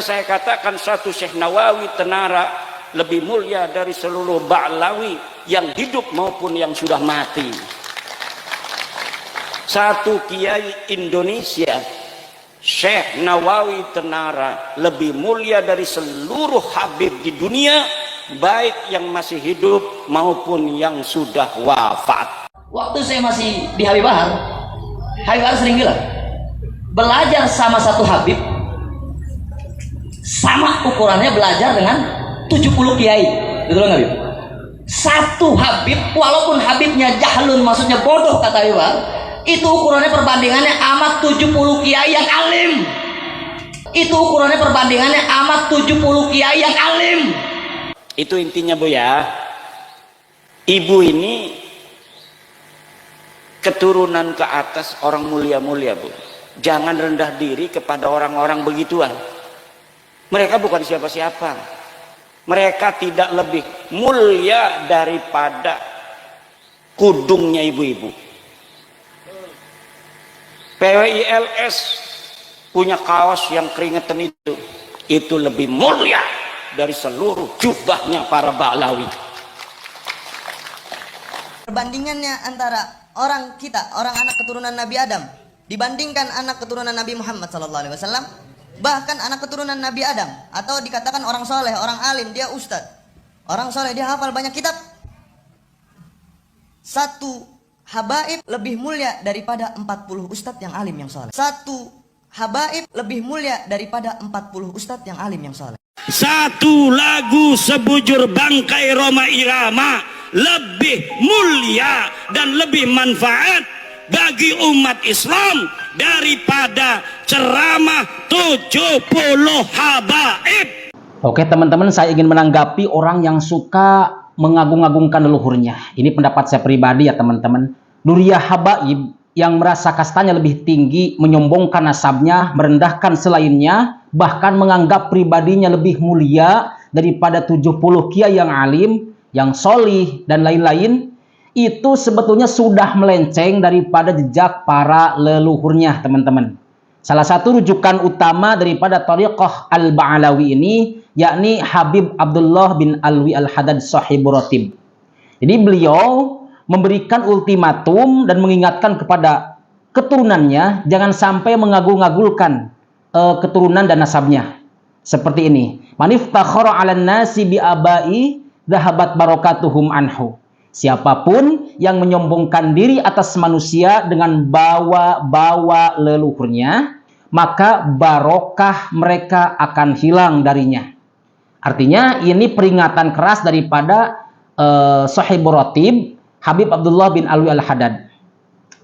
Makanya saya katakan satu Syekh Nawawi Tenara lebih mulia dari seluruh Ba'lawi yang hidup maupun yang sudah mati. Satu kiai Indonesia, Syekh Nawawi Tenara, lebih mulia dari seluruh habib di dunia, baik yang masih hidup maupun yang sudah wafat. Waktu saya masih di Habib Bahar sering bilang, belajar sama satu habib sama ukurannya belajar dengan 70 kiai. Betul nggak, Habib? Satu habib, walaupun habibnya jahlun, maksudnya bodoh, kata Habib Bahar, itu ukurannya perbandingannya amat 70 kiai yang alim. Itu ukurannya perbandingannya amat 70 kiai yang alim. Itu intinya, Bu, ya. Ibu ini keturunan ke atas orang mulia-mulia, Bu. Jangan rendah diri kepada orang-orang begituan. Mereka bukan siapa-siapa. Mereka tidak lebih mulia daripada kudungnya ibu-ibu. PWILS punya kaos yang keringetan itu lebih mulia dari seluruh jubahnya para Ba'lawi. Perbandingannya antara orang kita, orang anak keturunan Nabi Adam, dibandingkan anak keturunan Nabi Muhammad SAW, bahkan anak keturunan Nabi Adam, atau dikatakan orang soleh, orang alim, dia ustadz, orang soleh, dia hafal banyak kitab. Satu habaib lebih mulia daripada 40 ustadz yang alim yang soleh. Satu habaib lebih mulia daripada 40 ustadz yang alim yang soleh. Satu lagu sebujur bangkai Roma Irama lebih mulia dan lebih manfaat bagi umat Islam daripada ceramah 70 habaib. Oke teman-teman, saya ingin menanggapi orang yang suka mengagung-agungkan leluhurnya. Ini pendapat saya pribadi ya teman-teman. Duriyah habaib yang merasa kastanya lebih tinggi, menyombongkan nasabnya, merendahkan selainnya, bahkan menganggap pribadinya lebih mulia daripada 70 kiai yang alim, yang solih, dan lain-lain, itu sebetulnya sudah melenceng daripada jejak para leluhurnya, teman-teman. Salah satu rujukan utama daripada Thariqah Al-Ba'lawi ini, yakni Habib Abdullah bin Alwi Al-Haddad Sahibu Ratib. Jadi beliau memberikan ultimatum dan mengingatkan kepada keturunannya, jangan sampai mengagung-agungkan keturunan dan nasabnya. Seperti ini. Maniftakhara 'alan nasi bi abai dhahabat barakatuhum anhu. Siapapun yang menyombongkan diri atas manusia dengan bawa-bawa leluhurnya, maka barokah mereka akan hilang darinya. Artinya ini peringatan keras daripada Sahibu Ratib, Habib Abdullah bin Alwi Al-Haddad.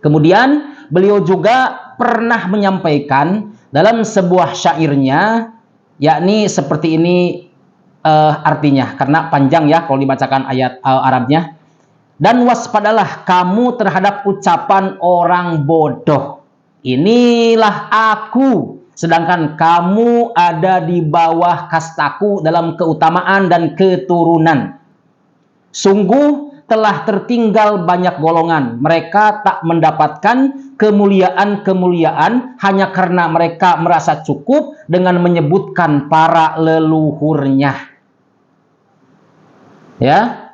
Kemudian beliau juga pernah menyampaikan dalam sebuah syairnya, yakni seperti ini artinya, karena panjang ya kalau dibacakan ayat Arabnya. Dan waspadalah kamu terhadap ucapan orang bodoh. Inilah aku, sedangkan kamu ada di bawah kastaku dalam keutamaan dan keturunan. Sungguh telah tertinggal banyak golongan. Mereka tak mendapatkan kemuliaan-kemuliaan hanya karena mereka merasa cukup dengan menyebutkan para leluhurnya. Ya,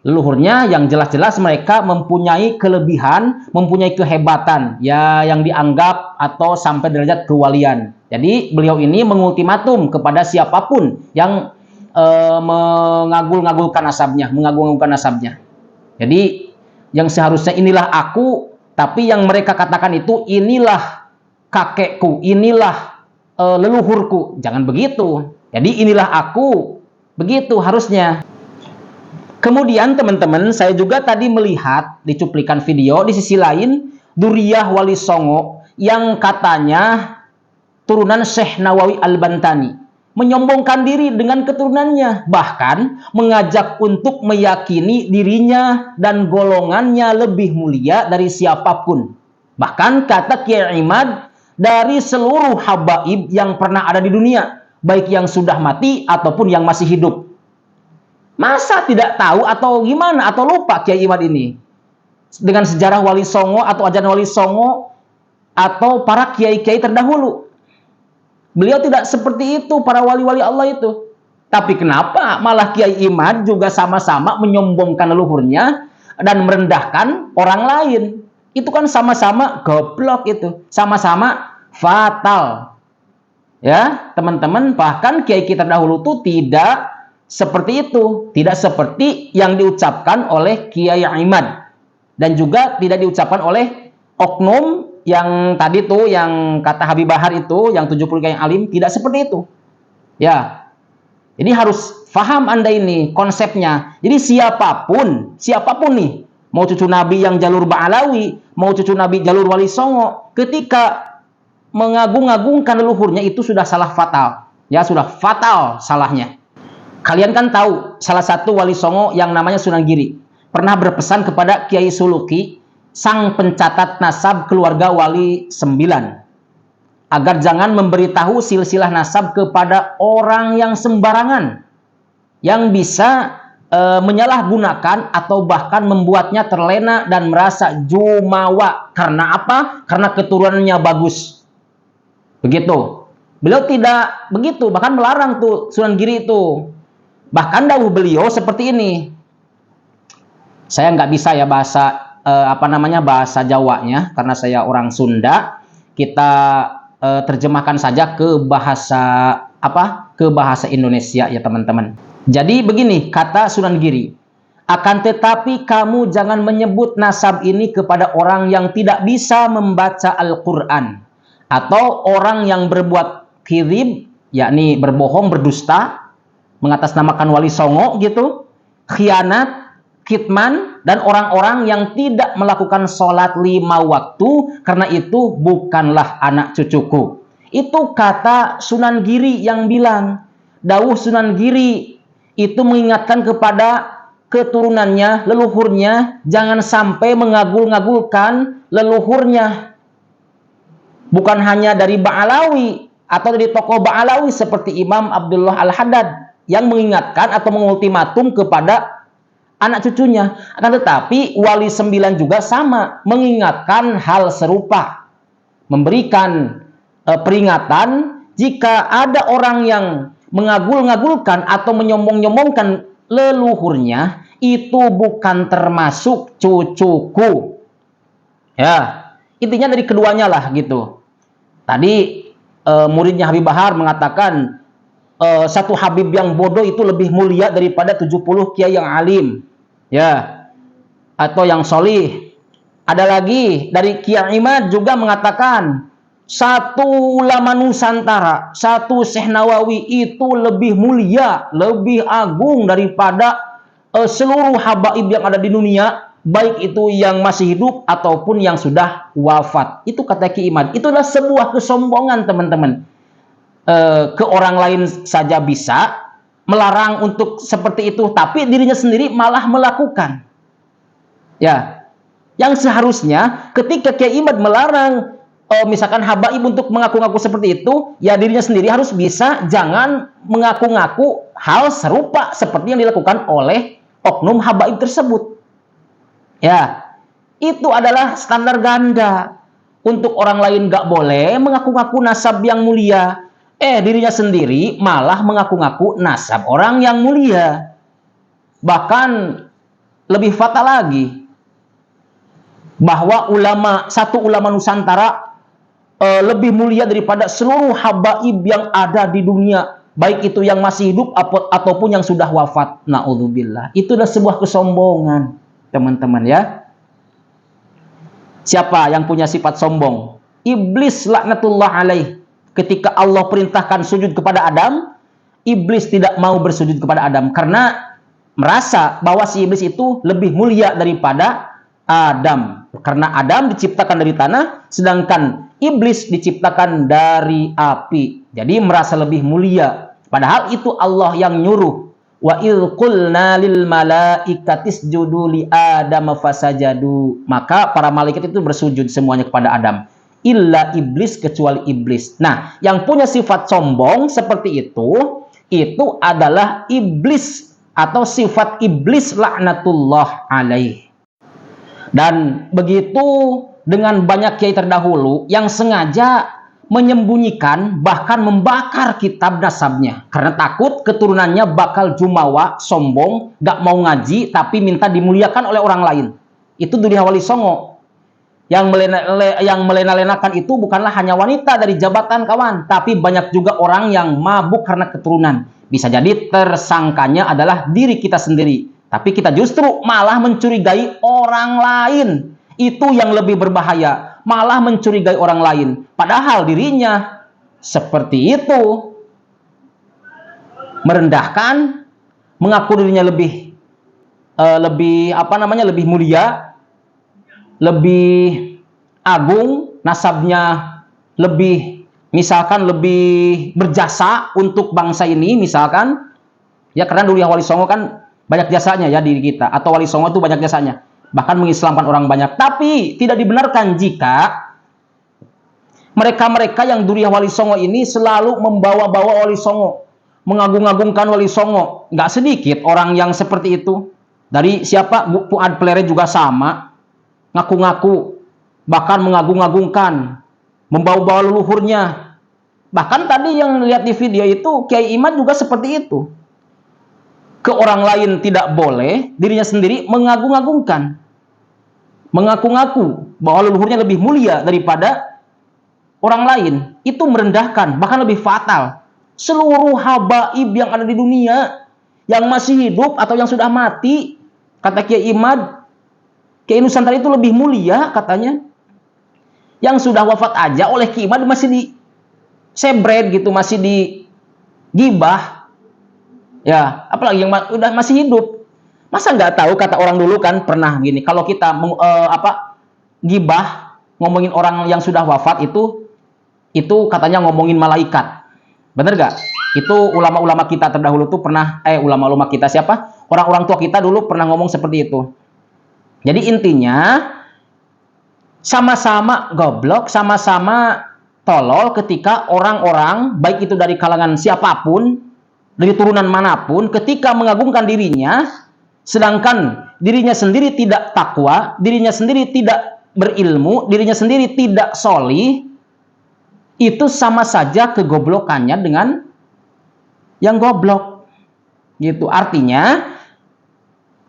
leluhurnya yang jelas-jelas mereka mempunyai kelebihan, mempunyai kehebatan, ya, yang dianggap atau sampai derajat kewalian. Jadi beliau ini mengultimatum kepada siapapun yang mengagung-agungkan nasabnya, Jadi yang seharusnya inilah aku, tapi yang mereka katakan itu inilah kakekku, inilah leluhurku. Jangan begitu. Jadi inilah aku, begitu harusnya. Kemudian teman-teman, saya juga tadi melihat di cuplikan video, di sisi lain Duriyah Wali Songo yang katanya turunan Syekh Nawawi Al-Bantani, menyombongkan diri dengan keturunannya, bahkan mengajak untuk meyakini dirinya dan golongannya lebih mulia dari siapapun. Bahkan kata Kiai Imad, dari seluruh habaib yang pernah ada di dunia, baik yang sudah mati ataupun yang masih hidup. Masa tidak tahu atau gimana, atau lupa Kiai Imad ini dengan sejarah Wali Songo atau ajaran Wali Songo atau para kiai-kiai terdahulu? Beliau tidak seperti itu, para wali-wali Allah itu. Tapi kenapa malah Kiai Imad juga sama-sama menyombongkan leluhurnya dan merendahkan orang lain? Itu kan sama-sama goblok itu, sama-sama fatal. Ya, teman-teman, bahkan kiai kita dahulu itu tidak seperti itu, tidak seperti yang diucapkan oleh Kiai Imad dan juga tidak diucapkan oleh oknum yang tadi tuh yang kata Habib Bahar itu, yang 70 kiai alim, tidak seperti itu. Ya. Jadi harus paham Anda ini konsepnya. Jadi siapapun nih, mau cucu Nabi yang jalur Ba'alawi, mau cucu Nabi jalur Wali Songo, ketika mengagung-agungkan leluhurnya itu sudah salah fatal. Ya, sudah fatal salahnya. Kalian kan tahu salah satu Wali Songo yang namanya Sunan Giri pernah berpesan kepada Kiai Suluki, sang pencatat nasab keluarga Wali 9, agar jangan memberitahu silsilah nasab kepada orang yang sembarangan, yang bisa menyalahgunakan atau bahkan membuatnya terlena dan merasa jumawa. Karena apa? Karena keturunannya bagus. Begitu. Beliau tidak begitu, bahkan melarang tuh Sunan Giri itu. Bahkan dawuh beliau seperti ini. Saya nggak bisa ya bahasa bahasa Jawanya karena saya orang Sunda. Kita terjemahkan saja ke bahasa Indonesia ya teman-teman. Jadi begini kata Sunan Giri, akan tetapi kamu jangan menyebut nasab ini kepada orang yang tidak bisa membaca Al-Quran atau orang yang berbuat kirib, yakni berbohong, berdusta, mengatasnamakan Wali Songo gitu, khianat, kitman, dan orang-orang yang tidak melakukan sholat 5 waktu, karena itu bukanlah anak cucuku. Itu kata Sunan Giri yang bilang. Dawuh Sunan Giri itu mengingatkan kepada keturunannya, leluhurnya, jangan sampai mengagul-ngagulkan leluhurnya. Bukan hanya dari Ba'alawi atau dari tokoh Ba'alawi seperti Imam Abdullah Al-Haddad yang mengingatkan atau mengultimatum kepada anak cucunya. Akan tetapi Wali 9 juga sama, mengingatkan hal serupa, memberikan peringatan jika ada orang yang mengagul-ngagulkan atau menyombong-nyombongkan leluhurnya, itu bukan termasuk cucuku. Ya, intinya dari keduanya lah gitu. Tadi muridnya Habib Bahar mengatakan satu Habib yang bodoh itu lebih mulia daripada 70 kiai yang alim, ya, atau yang solih. Ada lagi dari Kiai Imad juga mengatakan satu ulama Nusantara, satu Syekh Nawawi itu lebih mulia, lebih agung daripada seluruh habaib yang ada di dunia, baik itu yang masih hidup ataupun yang sudah wafat. Itu kata Kiai Imad. Itu adalah sebuah kesombongan teman-teman. Ke orang lain saja bisa melarang untuk seperti itu, tapi dirinya sendiri malah melakukan. Ya, yang seharusnya ketika Kiai Imad melarang misalkan habaib untuk mengaku-ngaku seperti itu, ya dirinya sendiri harus bisa jangan mengaku-ngaku hal serupa seperti yang dilakukan oleh oknum habaib tersebut. Ya, itu adalah standar ganda. Untuk orang lain nggak boleh mengaku-ngaku nasab yang mulia. Dirinya sendiri malah mengaku-ngaku nasab orang yang mulia. Bahkan lebih fatal lagi, bahwa satu ulama Nusantara lebih mulia daripada seluruh habaib yang ada di dunia, baik itu yang masih hidup ataupun yang sudah wafat. Na'udzubillah. Itu adalah sebuah kesombongan, teman-teman ya. Siapa yang punya sifat sombong? Iblis laknatullah alaih. Ketika Allah perintahkan sujud kepada Adam, iblis tidak mau bersujud kepada Adam karena merasa bahwa si iblis itu lebih mulia daripada Adam. Karena Adam diciptakan dari tanah, sedangkan iblis diciptakan dari api. Jadi merasa lebih mulia. Padahal itu Allah yang nyuruh. Wa idh qulna lil malaikati isjudu li Adam fasajadu. Maka para malaikat itu bersujud semuanya kepada Adam. Illa iblis, kecuali iblis. Nah, yang punya sifat sombong seperti itu adalah iblis atau sifat iblis laknatullah alaih. Dan begitu dengan banyak kiai terdahulu yang sengaja menyembunyikan, bahkan membakar kitab nasabnya. Karena takut keturunannya bakal jumawa, sombong, gak mau ngaji, tapi minta dimuliakan oleh orang lain. Itu Duriya Wali Songo. Yang melena-lenakan itu bukanlah hanya wanita dari jabatan kawan, tapi banyak juga orang yang mabuk karena keturunan. Bisa jadi tersangkanya adalah diri kita sendiri. Tapi kita justru malah mencurigai orang lain. Itu yang lebih berbahaya. Malah mencurigai orang lain. Padahal dirinya seperti itu. Merendahkan, mengaku dirinya lebih mulia, lebih agung, nasabnya lebih, misalkan lebih berjasa untuk bangsa ini, misalkan. Ya karena Duriya Wali Songo kan banyak jasanya ya diri kita. Atau Wali Songo itu banyak jasanya. Bahkan mengislamkan orang banyak. Tapi tidak dibenarkan jika mereka-mereka yang Duriya Wali Songo ini selalu membawa-bawa Wali Songo, mengagung-agungkan Wali Songo. Nggak sedikit orang yang seperti itu. Dari siapa? Fuad Plere juga sama. Ngaku-ngaku, bahkan mengagung-agungkan, membawa-bawa leluhurnya. Bahkan tadi yang lihat di video itu, Kiai Imad juga seperti itu. Ke orang lain tidak boleh, dirinya sendiri mengagung-agungkan, mengaku-ngaku bahwa leluhurnya lebih mulia daripada orang lain. Itu merendahkan, bahkan lebih fatal. Seluruh habaib yang ada di dunia, yang masih hidup atau yang sudah mati, kata Kiai Imad, Kiai Nusantara itu lebih mulia katanya. Yang sudah wafat aja oleh Kiai Imad masih di sebret gitu, masih di gibah. Ya, apalagi yang udah masih hidup. Masa nggak tahu, kata orang dulu kan pernah gini, kalau kita gibah, ngomongin orang yang sudah wafat itu katanya ngomongin malaikat. Bener gak? Itu ulama-ulama kita terdahulu tuh pernah, ulama-ulama kita siapa? Orang-orang tua kita dulu pernah ngomong seperti itu. Jadi intinya, sama-sama goblok, sama-sama tolol ketika orang-orang, baik itu dari kalangan siapapun, dari turunan manapun, ketika mengagungkan dirinya, sedangkan dirinya sendiri tidak takwa, dirinya sendiri tidak berilmu, dirinya sendiri tidak solih, itu sama saja kegoblokannya dengan yang goblok. Gitu. Artinya,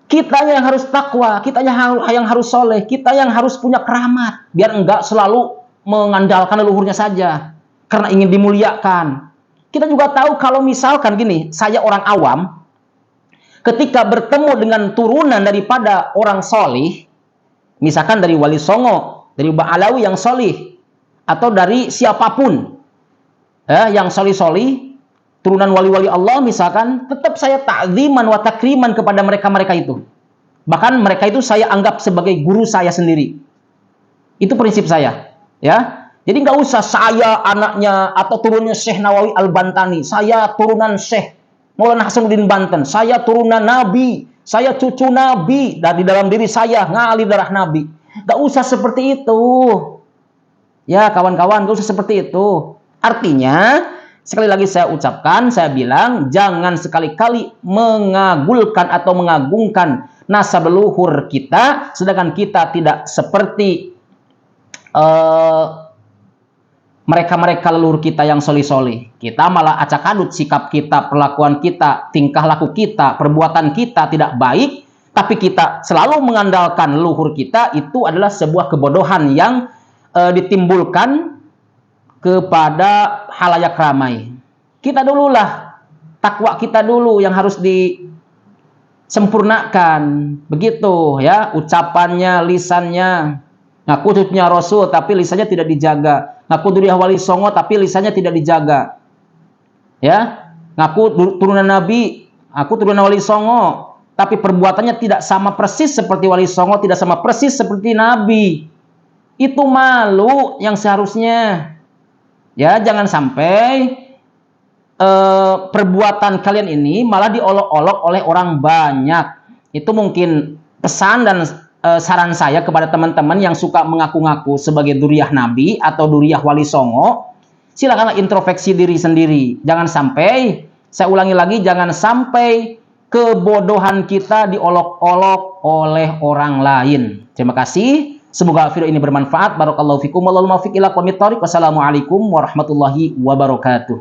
kita yang harus takwa, kita yang harus soleh, kita yang harus punya keramat, biar enggak selalu mengandalkan leluhurnya saja, karena ingin dimuliakan. Kita juga tahu kalau misalkan gini, saya orang awam, ketika bertemu dengan turunan daripada orang solih, misalkan dari Wali Songo, dari Mbah Alawi yang solih, atau dari siapapun yang solih-solih, turunan wali-wali Allah misalkan, tetap saya ta'ziman wa takriman kepada mereka-mereka itu. Bahkan mereka itu saya anggap sebagai guru saya sendiri. Itu prinsip saya, ya. Jadi nggak usah saya anaknya atau turunnya Syekh Nawawi Al-Bantani, saya turunan Syekh Maulana Hasanuddin Banten, saya turunan Nabi, saya cucu Nabi, dan di dalam diri saya ngalir darah Nabi. Nggak usah seperti itu. Ya kawan-kawan, nggak usah seperti itu. Artinya, sekali lagi saya ucapkan, saya bilang, jangan sekali-kali mengagulkan atau mengagungkan nasab leluhur kita, sedangkan kita tidak seperti mereka-mereka leluhur kita yang solih-solih. Kita malah acak-adut sikap kita, perlakuan kita, tingkah laku kita, perbuatan kita tidak baik, tapi kita selalu mengandalkan leluhur kita, itu adalah sebuah kebodohan yang ditimbulkan kepada halayak ramai. Kita dululah, takwa kita dulu yang harus disempurnakan. Begitu ya, ucapannya, lisannya. Ngaku cucunya Rasul tapi lisannya tidak dijaga. Ngaku Duriya Wali Songo tapi lisannya tidak dijaga. Ya, ngaku turunan Nabi, aku turunan Wali Songo, tapi perbuatannya tidak sama persis seperti Wali Songo, tidak sama persis seperti Nabi. Itu malu yang seharusnya. Ya, jangan sampai perbuatan kalian ini malah diolok-olok oleh orang banyak. Itu mungkin pesan dan saran saya kepada teman-teman yang suka mengaku-ngaku sebagai Duriyah Nabi atau Duriyah Wali Songo. Silakanlah introspeksi diri sendiri. Jangan sampai, saya ulangi lagi, jangan sampai kebodohan kita diolok-olok oleh orang lain. Terima kasih. Semoga video ini bermanfaat. Barakallahu fikum. Wallahul muwaffiq ila aqwamit thoriq. Wassalamualaikum warahmatullahi wabarakatuh.